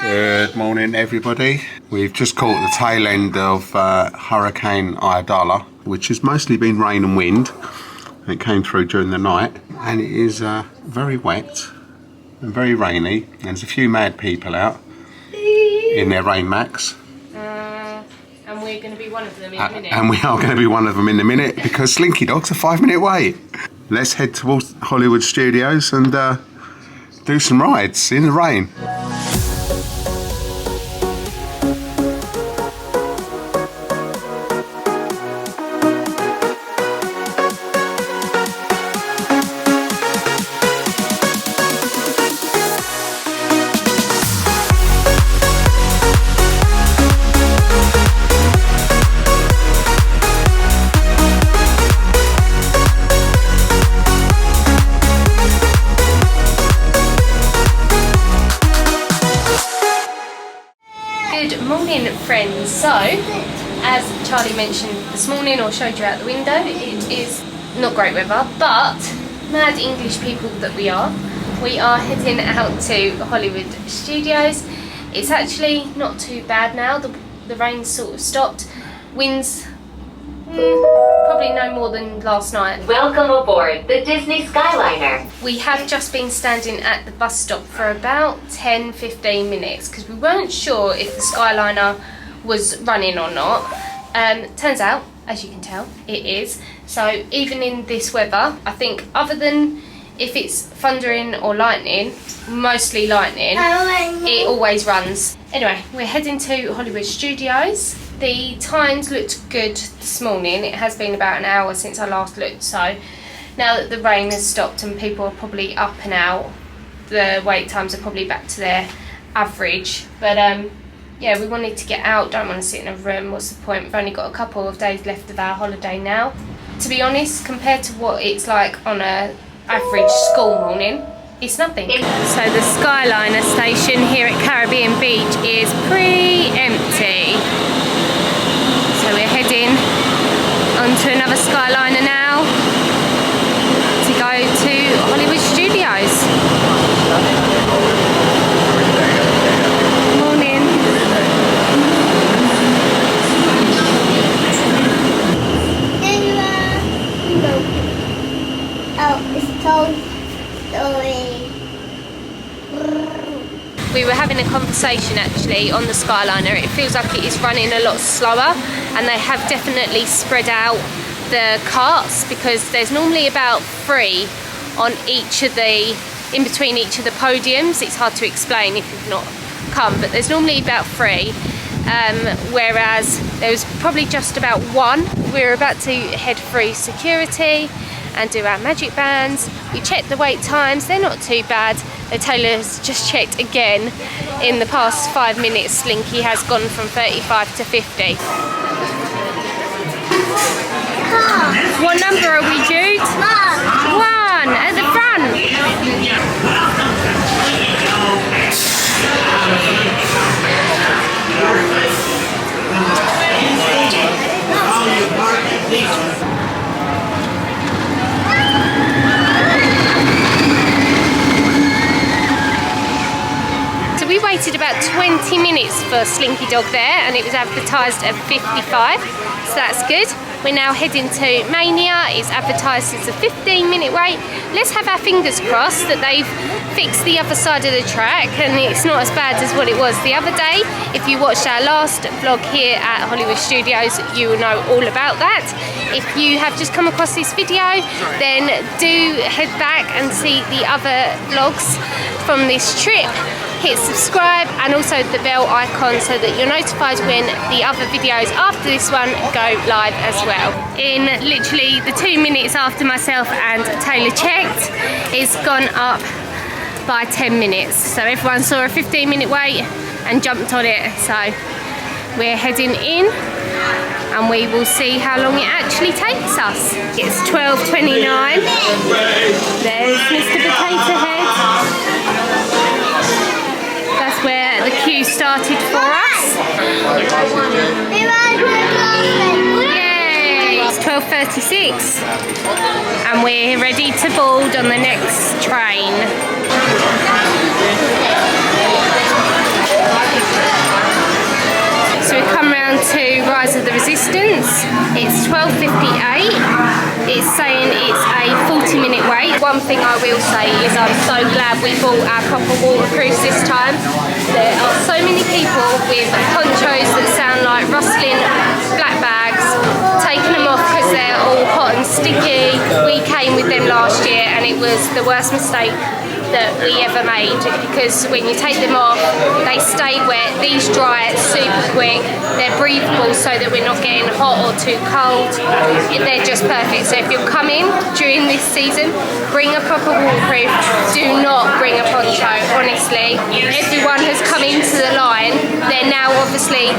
Good morning, everybody. We've just caught the tail end of Hurricane Iodala, which has mostly been rain and wind. It came through during the night, and it is very wet and very rainy. And there's a few mad people out in their rain macs. And we're going to be one of them in a minute. And we are going to be one of them in a minute because Slinky Dog's a 5-minute wait. Let's head towards Hollywood Studios and do some rides in the rain. Good morning, friends. So, as Charlie mentioned this morning or showed you out the window, it is not great weather, but mad English people that we are heading out to Hollywood Studios. It's actually not too bad now. The rain's sort of stopped. Winds probably no more than last night. Welcome aboard the Disney Skyliner. We have just been standing at the bus stop for about 10-15 minutes because we weren't sure if the Skyliner was running or not. Turns out, as you can tell, it is. So even in this weather, I think other than if it's thundering or lightning, mostly lightning, it always runs. Anyway, we're heading to Hollywood Studios. The times looked good this morning. It has been about an hour since I last looked, so now that the rain has stopped and people are probably up and out, the wait times are probably back to their average. But yeah, we wanted to get out, don't want to sit in a room. What's the point? We've only got a couple of days left of our holiday now. To be honest, compared to what it's like on a average school morning, it's nothing. So the Skyliner station here at Caribbean Beach is pretty empty. So we're heading onto another Skyliner now to go to Hollywood Studios. Morning. Oh, it's Toy Story. We were having a conversation actually on the Skyliner. It feels like it is running a lot slower, and they have definitely spread out the carts because there's normally about 3 on each of the, in between each of the podiums. It's hard to explain if you've not come, but there's normally about 3, whereas there was probably just about 1. We're about to head through security and do our magic bands. We checked the wait times, they're not too bad. The Taylor's just checked again. In the past 5 minutes, Slinky has gone from 35 to 50. What number are we, Jude? 1 at the front. We waited about 20 minutes for Slinky Dog there, and it was advertised at 55, so that's good. We're now heading to Mania. It's advertised as a 15-minute wait. Let's have our fingers crossed that they've fixed the other side of the track and it's not as bad as what it was the other day. If you watched our last vlog here at Hollywood Studios, you will know all about that. If you have just come across this video, then do head back and see the other vlogs from this trip. Hit subscribe and also the bell icon so that you're notified when the other videos after this one go live as well. In literally the 2 minutes after myself and Taylor checked, it's gone up by 10 minutes. So everyone saw a 15-minute wait and jumped on it. So we're heading in and we will see how long it actually takes us. It's 12:29. There's Mr. Potato Head. That's where the queue started for us. Yay! It's 12:36 and we're ready to board on the next train. I'm so glad we bought our proper waterproofs this time. There are so many people with ponchos that sound like rustling black bags, taking them off because they're all hot and sticky. We came with them last year and it was the worst mistake that we ever made, because when you take them off they stay wet. These dry super quick, they're breathable so that we're not getting hot or too cold. They're just perfect. So if you're coming during this season, bring a proper waterproof. Do not bring a poncho, honestly. Everyone has come into the line. They're now obviously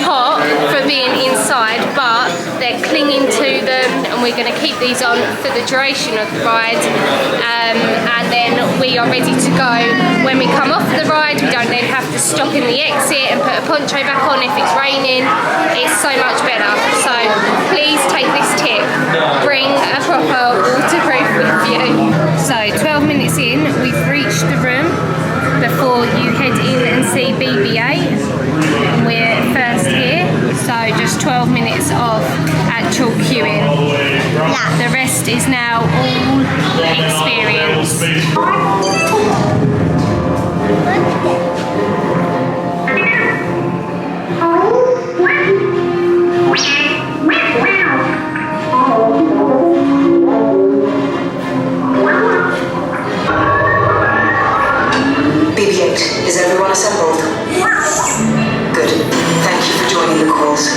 hot for being inside, but they're clinging to them, and we're going to keep these on for the duration of the ride, and then we are ready to go when we come off the ride. We don't then have to stop in the exit and put a poncho back on if it's raining. It's so much better. So please take this tip, bring a proper waterproof with you. So 12 minutes in, we've reached the room before you head in and see BB-8. We're first here, so just 12 minutes of actual queuing. The rest is now all experience. BB-8, is everyone assembled? Good. Thank you for joining the calls.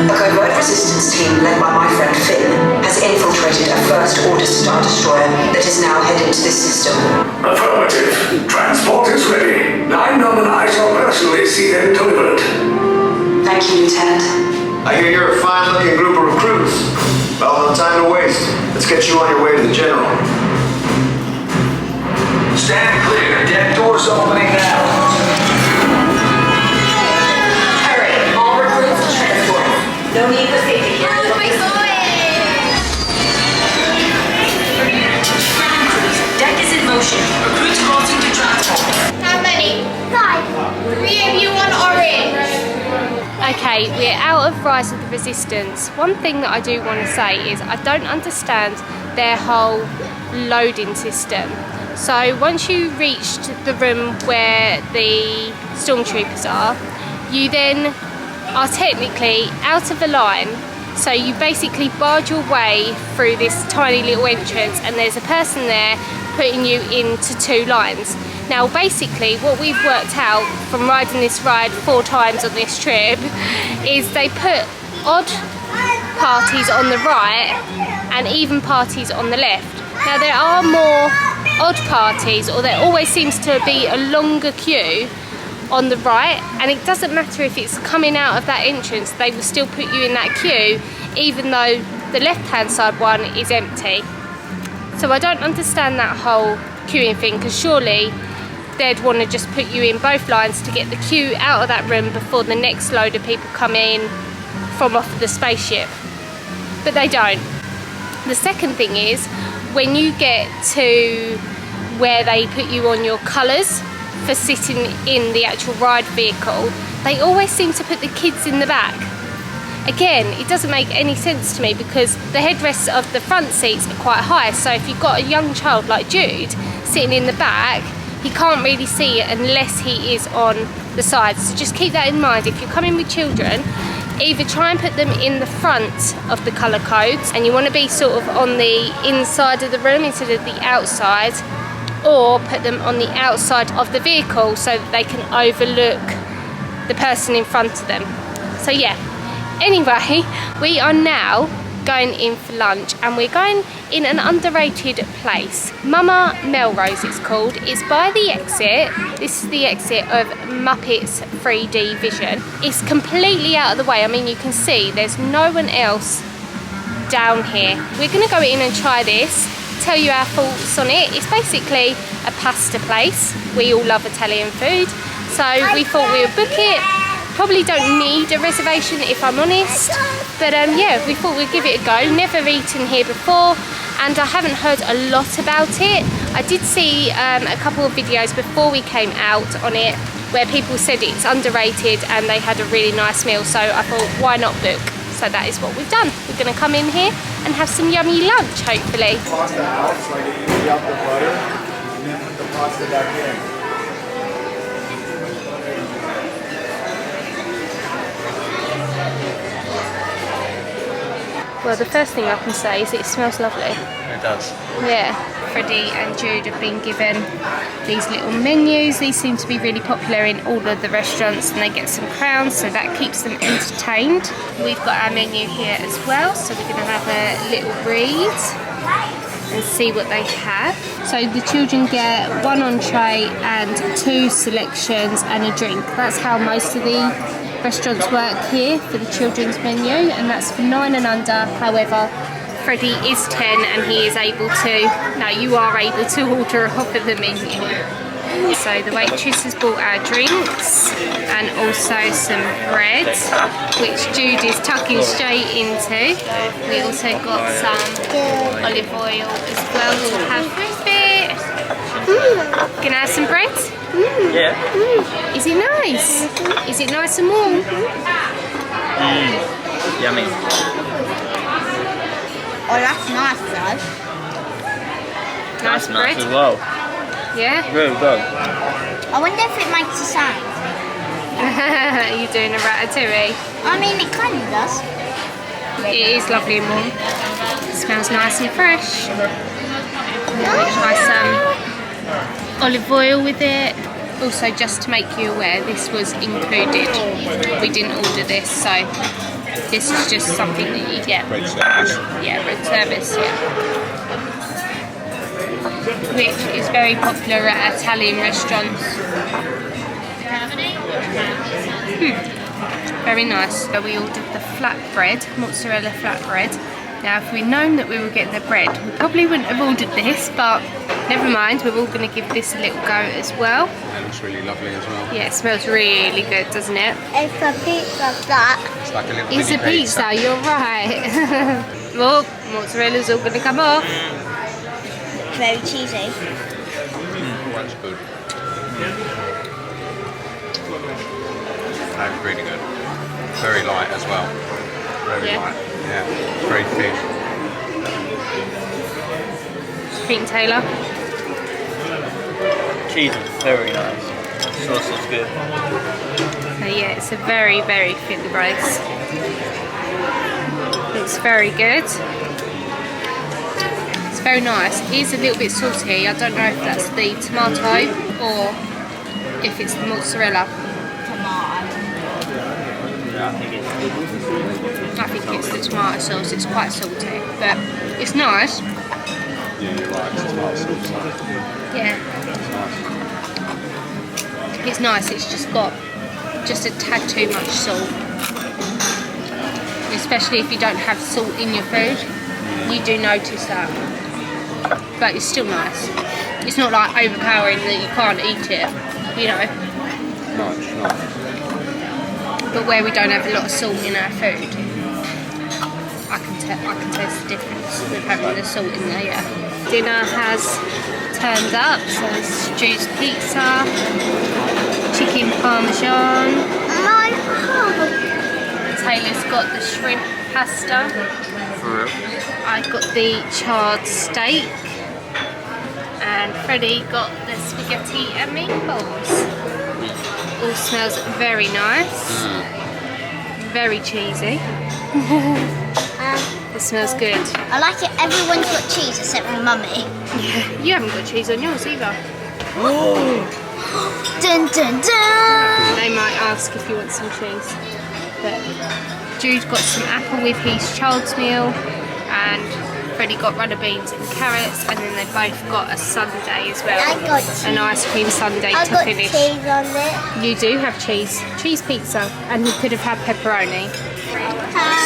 A covert resistance team led by my friend Finn has infiltrated a first-order Star Destroyer that is now headed to this system. Affirmative. Transport is ready. 9-9 and I shall personally see them delivered. Thank you, Lieutenant. I hear you're a fine-looking group of recruits. Well, no time to waste. Let's get you on your way to the General. Stand clear. Deck doors opening now. Hurry, all recruits to transport. No need for safety here. Deck is in motion. Recruits crossing to transport. How many? 5. 3 of you on orange. Okay, we're out of Rise of the Resistance. One thing that I do want to say is I don't understand their whole loading system. So once you reached the room where the stormtroopers are, you then are technically out of the line. So you basically barge your way through this tiny little entrance, and there's a person there putting you into 2 lines. Now basically what we've worked out from riding this ride 4 times on this trip is they put odd parties on the right and even parties on the left. Now there are more odd parties, or there always seems to be a longer queue on the right, and it doesn't matter if it's coming out of that entrance, they will still put you in that queue even though the left hand side one is empty. So I don't understand that whole queuing thing, because surely they'd want to just put you in both lines to get the queue out of that room before the next load of people come in from off the spaceship, but they don't. The second thing is, when you get to where they put you on your colours for sitting in the actual ride vehicle, they always seem to put the kids in the back. Again, it doesn't make any sense to me, because the headrests of the front seats are quite high, so if you've got a young child like Jude sitting in the back, he can't really see it unless he is on the sides. So just keep that in mind. If you're coming with children, either try and put them in the front of the colour codes, and you want to be sort of on the inside of the room instead of the outside, or put them on the outside of the vehicle so that they can overlook the person in front of them. So yeah, anyway, we are now going in for lunch, and we're going in an underrated place. Mama Melrose it's called. It's by the exit. This is the exit of Muppets 3D Vision. It's completely out of the way. I mean, you can see there's no one else down here. We're going to go in and try this, tell you our thoughts on it. It's basically a pasta place. We all love Italian food, so we thought we would book it. Probably don't need a reservation if I'm honest, but yeah, we thought we'd give it a go. Never eaten here before, and I haven't heard a lot about it. I did see a couple of videos before we came out on it where people said it's underrated and they had a really nice meal, so I thought, why not book? So that is what we've done. We're going to come in here and have some yummy lunch, hopefully. Pasta out so I can eat out the butter. Well, the first thing I can say is it smells lovely. It does. Yeah. Freddie and Jude have been given these little menus. These seem to be really popular in all of the restaurants, and they get some crowns, so that keeps them entertained. We've got our menu here as well, so we're going to have a little read and see what they have. So the children get 1 entree and 2 selections and a drink. That's how most of the restaurants work here for the children's menu, and that's for 9 and under. However, Freddie is 10 and he is able to, no, you are able to order off of the menu. So the waitress has bought our drinks and also some bread, which Jude is tucking straight into. We also got some olive oil as well to have with it. Can I have some bread? Yeah. Is it nice? Is it nice and warm? Yummy. Oh, that's nice though. Nice bread? Nice as well. Yeah? Really good. I wonder if it makes a sound. You're doing a ratatouille. I mean, it kind of does. It is lovely and warm. It smells nice and fresh. Try some olive oil with it. Also, just to make you aware, this was included. We didn't order this, so this is just something that you get. Bread service. Yeah, bread service, yeah. Which is very popular at Italian restaurants. Very nice. So we ordered the flatbread, mozzarella flatbread. Now, if we'd known that we were getting the bread, we probably wouldn't have ordered this, but never mind, we're all going to give this a little go as well. It looks really lovely as well. Yeah, it smells really good, doesn't it? It's a pizza that. It's like a little It's a mini pizza, you're right. Oh, mozzarella's all going to come off. Very cheesy. That's good. That's really good. Very light as well. Very Yeah. light. Yeah, very thin. Pink Taylor. Cheese is very nice. Sauce is good. So yeah, it's a very, very thin rice. Looks very good. It's very nice. It is a little bit salty. I don't know if that's the tomato or if it's the mozzarella. I think it's the tomato sauce. It's quite salty, but it's nice. Yeah, you're right. It's tomato sauce. Yeah. It's nice. It's just got just a tad too much salt. Especially if you don't have salt in your food, you do notice that. But it's still nice. It's not like overpowering that you can't eat it, you know. Nice. But where we don't have a lot of salt in our food, I can taste the difference with having the salt in there, yeah. Dinner has turned up, so it's Stu's pizza, chicken parmesan. Taylor's got the shrimp pasta. I got the charred steak. And Freddie got the spaghetti and meatballs. All smells very nice. Very cheesy. It smells good. I like it. Everyone's got cheese except for Mummy. Yeah, you haven't got cheese on yours either. Dun dun dun! They might ask if you want some cheese. But Jude got some apple with his child's meal, and Freddie got runner beans and carrots, and then they both got a sundae as well. I got cheese. An ice cream sundae I to got finish. cheese on it. You do have cheese. Cheese pizza. And you could have had pepperoni.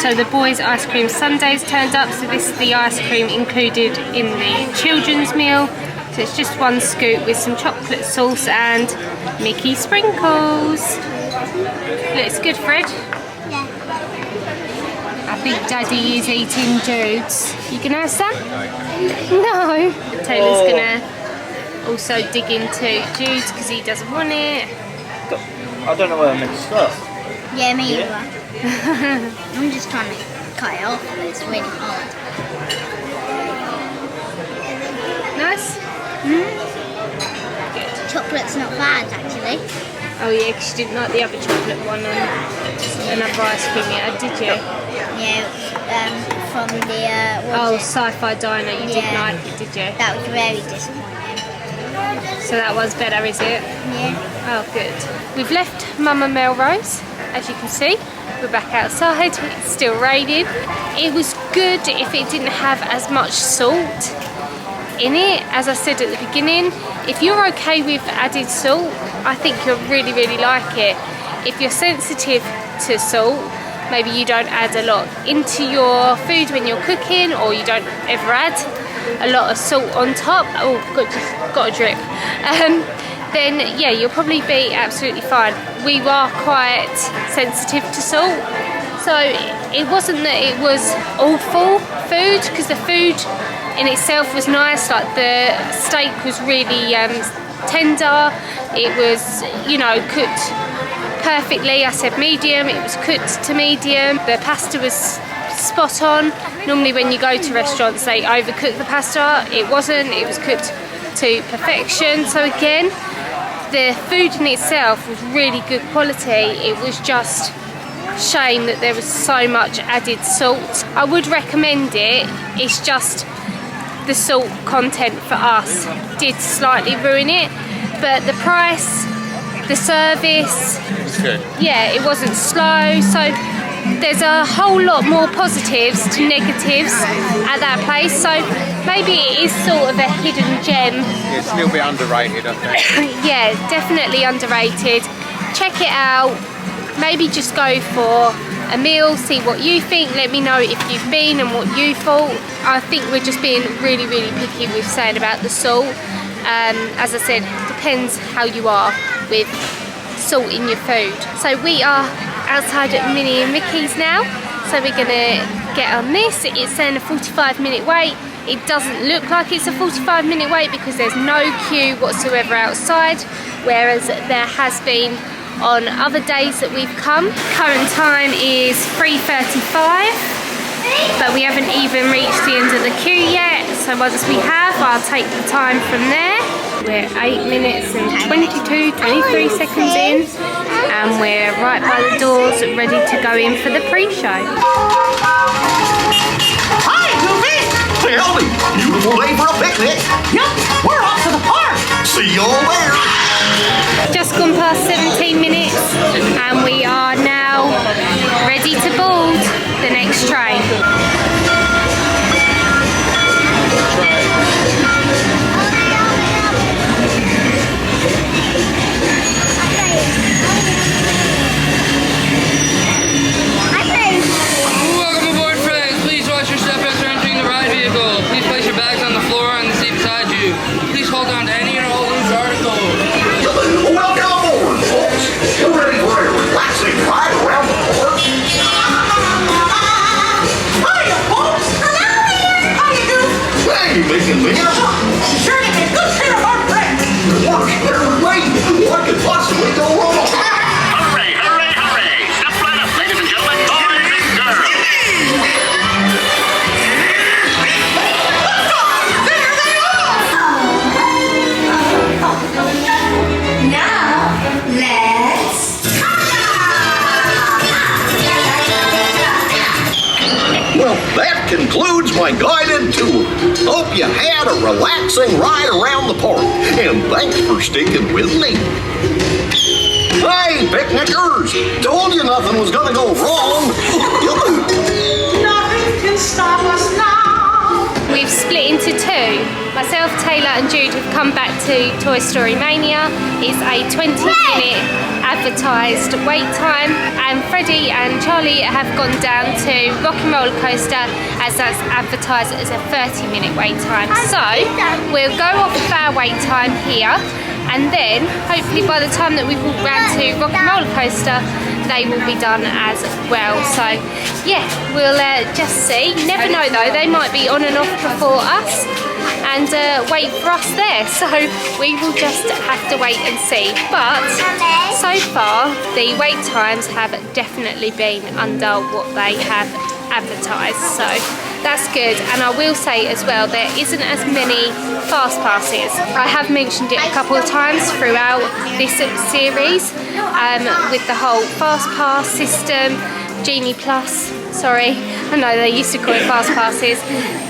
So the boys' ice cream sundaes turned up, so this is the ice cream included in the children's meal. So it's just one scoop with some chocolate sauce and Mickey sprinkles. Looks good, Fred. Yeah. I think Daddy is eating Jude's. You gonna have some? No. Taylor's gonna also dig into Jude's because he doesn't want it. I don't know where I'm meant to start. Yeah, me Yeah. either. I'm just trying to cut it off, but it's really hard. Nice? chocolate's not bad, actually. Oh yeah, because you didn't like the other chocolate one and another ice cream you had, did you? Yeah, from the, Sci-Fi Diner, you didn't like it, did you? that was very disappointing. So that one's better, is it? Yeah. Oh, good. We've left Mama Melrose, as you can see. We're back outside, it's still raining. It was good if it didn't have as much salt in it. As I said at the beginning, if you're okay with added salt, I think you'll really, really like it. If you're sensitive to salt, maybe you don't add a lot into your food when you're cooking, or you don't ever add a lot of salt on top. Oh, just got a drip. Then yeah, you'll probably be absolutely fine. We are quite sensitive to salt, so it wasn't that it was awful food, because the food in itself was nice. Like the steak was really tender. It was, you know, cooked perfectly. I said medium, it was cooked to medium. The pasta was spot on. Normally when you go to restaurants they overcook the pasta. It wasn't, it was cooked to perfection. So again, the food in itself was really good quality. It was just shame that there was so much added salt. I would recommend it, it's just the salt content for us did slightly ruin it, but the price, the service, It's good. yeah, it wasn't slow. So there's a whole lot more positives to negatives at that place, so maybe it is sort of a hidden gem. Yeah, it's a little bit underrated, I think. Yeah, definitely underrated. Check it out, maybe just go for a meal, see what you think. Let me know if you've been and what you thought. I think we're just being really, really picky with saying about the salt. As I said, depends how you are with salt in your food. So we are outside at Minnie and Mickey's now, so we're gonna get on this. It's saying a 45-minute wait. It doesn't look like it's a 45-minute wait because there's no queue whatsoever outside, whereas there has been on other days that we've come. Current time is 3:35, but we haven't even reached the end of the queue yet, so once we have, I'll take the time from there. We're 8 minutes and 23 seconds in, and we're right by the doors ready to go in for the pre-show. Hi, Goofy! Hey, howdy! Beautiful day for a picnic! Yep, we're off to the park! See you all there! Just gone past 17 minutes, and we are now ready to board the next train. Welcome aboard, friends. Please watch your step as you're entering the ride vehicle. Please place your bags on the floor on the seat beside you. Please hold on to any and all loose articles. Welcome aboard, folks! You ready for a relaxing ride around the park? Hiya, folks! Hello there! How you doing? Hey, making me up! Sure to get good care of our friends! Work every way! What could possibly go wrong? Hooray, hooray, hooray! Step right up, ladies and gentlemen, boys and girls. There they are! Now, let's Well, that concludes my guided tour. Hope you had a relaxing ride around the park, and thanks for sticking with me. Hey, picnickers! Told you nothing was gonna go wrong. Nothing can stop us now. We've split into two. Myself, Taylor and Jude have come back to Toy Story Mania. It's a 20-minute advertised wait time, and Freddie and Charlie have gone down to Rock and Roller Coaster as that's advertised as a 30-minute wait time. So we'll go off of our wait time here, and then hopefully by the time that we've walked round to Rock and Roller Coaster, they will be done as well. So yeah, we'll just see. Never know though, they might be on and off before us and wait for us there, so we will just have to wait and see. But so far the wait times have definitely been under what they have advertised, so That's good. And I will say as well, there isn't as many fast passes. I have mentioned it a couple of times throughout this series with the whole fast pass system, Genie Plus, sorry, I know they used to call it fast passes.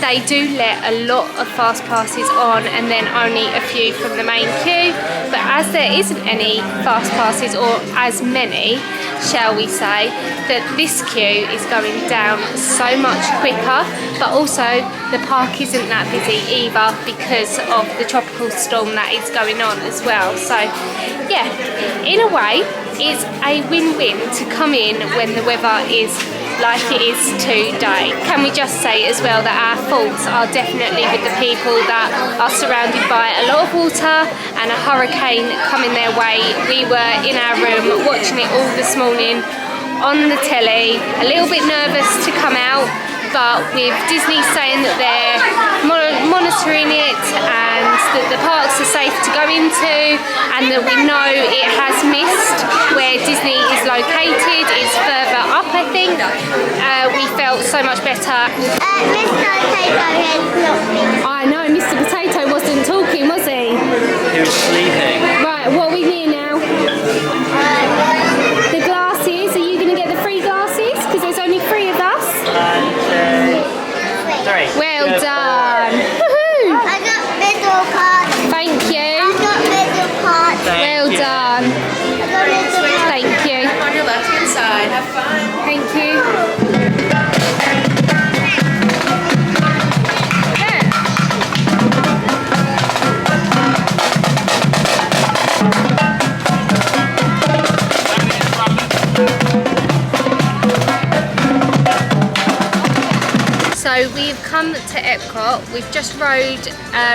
They do let a lot of fast passes on and then only a few from the main queue, but as there isn't any fast passes, or as many, shall we say, that this queue is going down so much quicker, but also the park isn't that busy either because of the tropical storm that is going on as well. So yeah, in a way it's a win-win to come in when the weather is like it is today. Can we just say as well that our faults are definitely with the people that are surrounded by a lot of water and a hurricane coming their way. We were in our room watching it all this morning on the telly, a little bit nervous to come out, but with Disney saying that they're monitoring it and that the parks are safe to go into, and that we know it has missed where Disney is located, it's further up I think, we felt so much better. I know, Mr. Potato wasn't talking, was he? He was sleeping. Right, what are we near now? The glasses, are you going to get the free glasses? Because there's only 3 of us. 3. Well Go done. I got middle card. Thank you. I got middle card. Well done. I got middle card. Thank you. On your left-hand side. Have fun. Thank you. So we've come to Epcot, we've just rode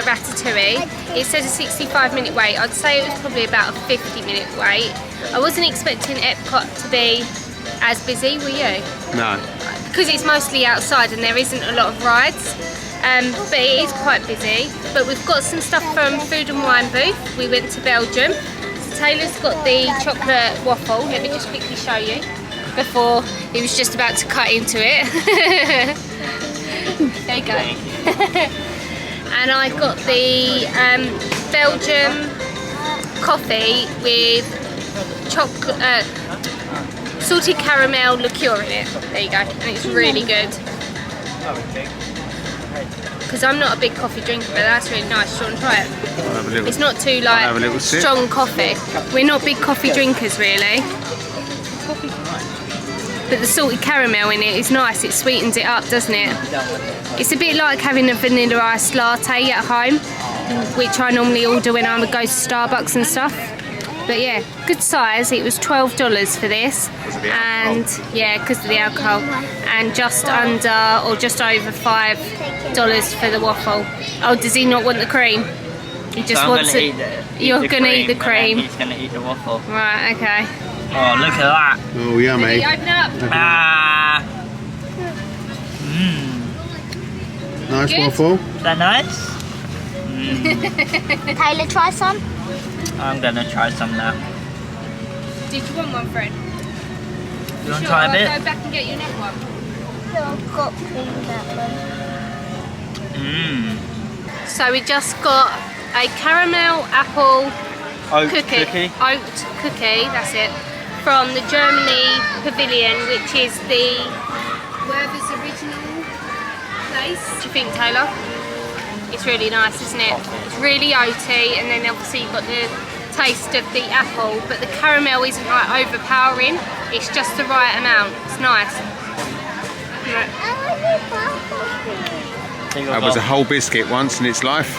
Ratatouille. It says a 65-minute wait. I'd say it was probably about a 50-minute wait. I wasn't expecting Epcot to be as busy, were you? No. Because it's mostly outside and there isn't a lot of rides. But it is quite busy. But we've got some stuff from Food and Wine booth. We went to Belgium. So Taylor's got the chocolate waffle. Let me just quickly show you before he was just about to cut into it. There you go. And I got the Belgium coffee with chocolate, salted caramel liqueur in it. There you go, and it's really good. Because I'm not a big coffee drinker, but that's really nice. Do you want to try it? It's not too like strong coffee. We're not big coffee drinkers really. But the salted caramel in it is nice, it sweetens it up, doesn't it? It's a bit like having a vanilla iced latte at home, which I normally order when I would go to Starbucks and stuff. But yeah, good size. It was $12 for this, and yeah, because of the alcohol, and just under or just over $5 for the waffle. Oh, does he not want the cream? He just wants it. You're gonna eat the cream. He's gonna eat the waffle. Right, okay. Oh, look at that. Oh, yummy. Did he open up? Ah. Nice Good. waffle. Is that nice? Taylor, try some. I'm gonna try some now. Did you want one, Fred? You want to try a bit? I'll go back and get your next one. No, I've got that one. So we just got a caramel apple Oat cookie. Oat cookie, that's it. From the Germany Pavilion, which is the Werther's original place. What do you think, Taylor? It's really nice, isn't it? It's really oaty, and then obviously you've got the taste of the apple, but the caramel isn't like overpowering. It's just the right amount. It's nice. That was a whole biscuit once in its life.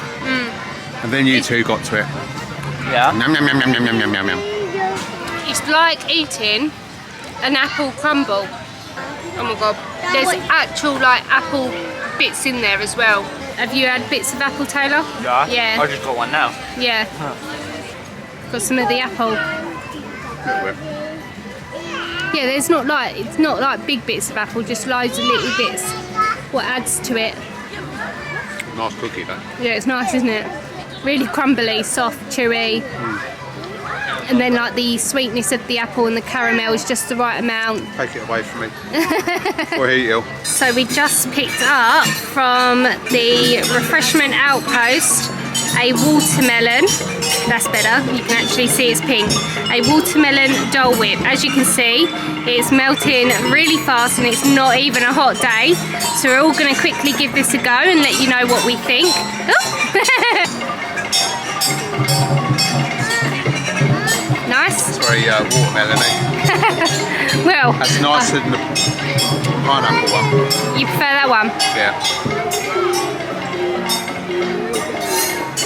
And then you two got to it. Yeah. Yum, yum, yum, yum, yum, yum, yum, yum. It's like eating an apple crumble. Oh my god. There's actual like apple bits in there as well. Have you had bits of apple, Taylor? Yeah. Yeah. I just got one now. Yeah. Got some of the apple. Yeah, there's not like, it's not like big bits of apple, just loads of little bits. What adds to it? Nice cookie though. Yeah, it's nice, isn't it? Really crumbly, soft, chewy. And then like the sweetness of the apple and the caramel is just the right amount. Take it away from me. Or eat it. So we just picked up from the refreshment outpost a watermelon. That's better, you can actually see it's pink. A watermelon Dole Whip. As you can see, it's melting really fast and it's not even a hot day. So we're all going to quickly give this a go and let you know what we think. Nice. It's very watermelon-y. Well, that's nicer than the pineapple one. You prefer that one? Yeah.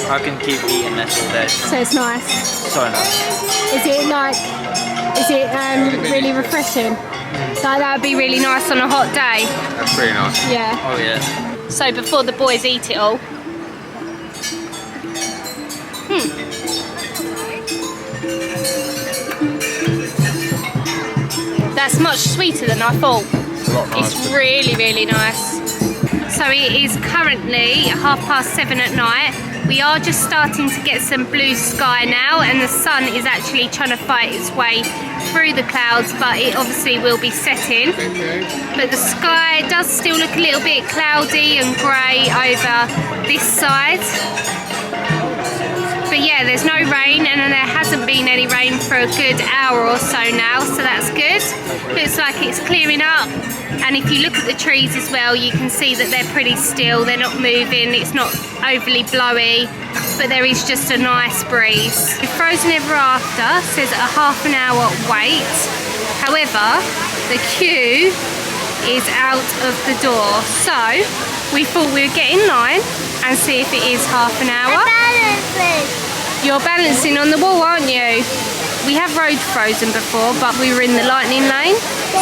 I can keep eating this all day. So it's nice. So nice. Is it really refreshing? Like that would be really nice on a hot day. That's really nice. Yeah. Oh yeah. So before the boys eat it all. That's much sweeter than I thought. It's really, really nice. So it is currently 7:30 at night. We are just starting to get some blue sky now, and the sun is actually trying to fight its way through the clouds, but it obviously will be setting. But the sky does still look a little bit cloudy and grey over this side. But yeah, there's no rain, and there hasn't been any rain for a good hour or so now, so that's good. Looks like it's clearing up, and if you look at the trees as well, you can see that they're pretty still, they're not moving, it's not overly blowy, but there is just a nice breeze. Frozen Ever After says a half an hour wait, however, the queue is out of the door, so we thought we'd get in line and see if it is half an hour. You're balancing on the wall, aren't you? We have road frozen before, but we were in the lightning lane,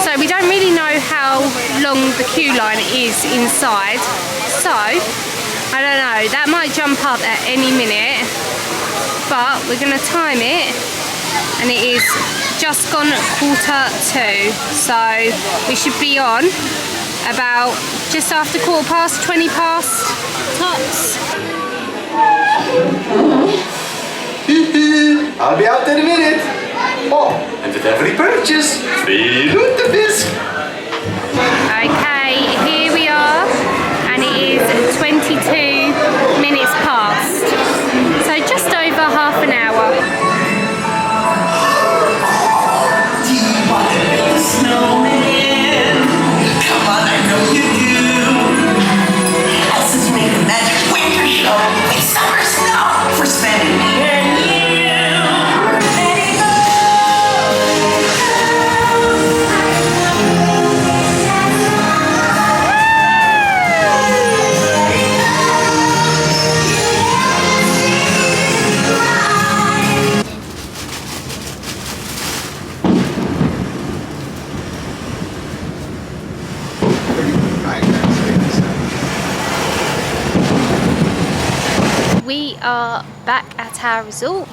so we don't really know how long the queue line is inside. So, I don't know, that might jump up at any minute, but we're going to time it, and it is just gone 1:45, so we should be on about just after 20 past tops. I'll be out in a minute. Oh, and with every purchase, free Lutefisk. Okay, here we are, and it is 22 minutes past, so just over half an hour. Do you want to make a snowman? Come on, I know you do. This is make the magic winter show with summer snow for spending me and you. Let it go. We are back at our resort.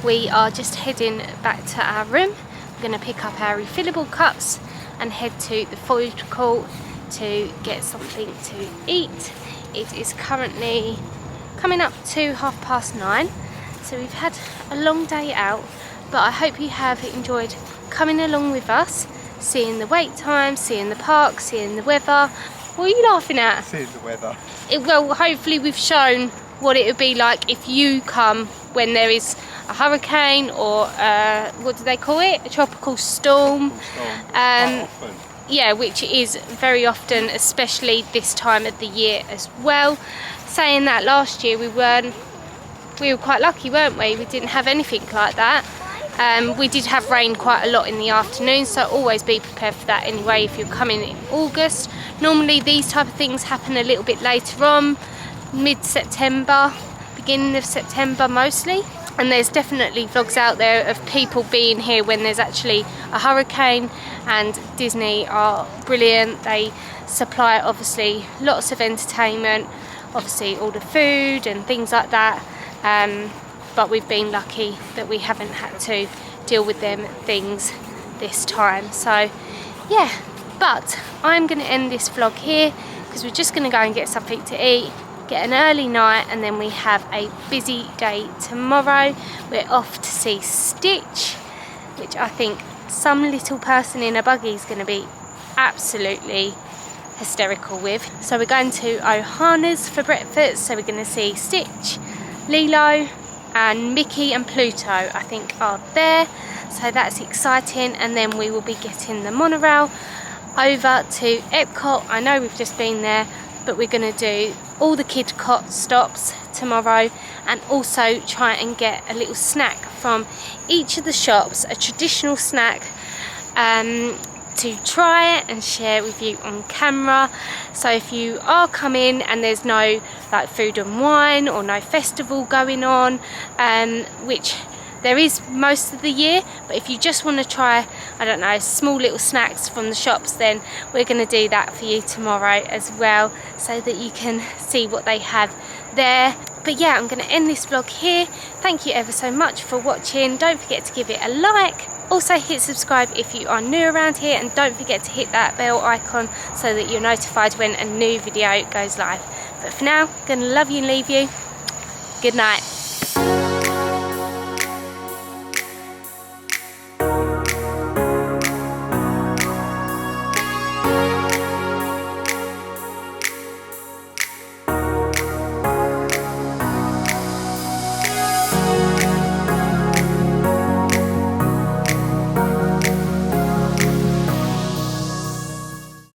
We are just heading back to our room. We're going to pick up our refillable cups and head to the food court to get something to eat. It is currently coming up to 9:30, so we've had a long day out, but I hope you have enjoyed coming along with us, seeing the wait time, seeing the park, seeing the weather. What are you laughing at? Seeing the weather. Well, hopefully we've shown what it would be like if you come when there is a hurricane or what do they call it? A tropical storm. Yeah, which it is very often, especially this time of the year as well. Saying that, last year we were quite lucky, weren't we? We didn't have anything like that. We did have rain quite a lot in the afternoon, so always be prepared for that anyway if you're coming in August. Normally these type of things happen a little bit later on, mid-September, beginning of September mostly. And there's definitely vlogs out there of people being here when there's actually a hurricane, and Disney are brilliant. They supply obviously lots of entertainment, obviously all the food and things like that, but we've been lucky that we haven't had to deal with them things this time. So yeah, but I'm going to end this vlog here because we're just going to go and get something to eat, get an early night, and then we have a busy day tomorrow. We're off to see Stitch, which I think some little person in a buggy is going to be absolutely hysterical with. So we're going to Ohana's for breakfast, so we're going to see Stitch, Lilo and Mickey and Pluto I think are there, so that's exciting. And then we will be getting the monorail over to Epcot. I know we've just been there, but we're going to do all the kid cot stops tomorrow, and also try and get a little snack from each of the shops, a traditional snack, to try it and share with you on camera. So if you are coming and there's no like food and wine or no festival going on, which there is most of the year, but if you just want to try, I don't know, small little snacks from the shops, then we're going to do that for you tomorrow as well, so that you can see what they have there. But yeah, I'm going to end this vlog here. Thank you ever so much for watching. Don't forget to give it a like. Also hit subscribe if you are new around here, and don't forget to hit that bell icon so that you're notified when a new video goes live. But for now, I'm going to love you and leave you. Good night.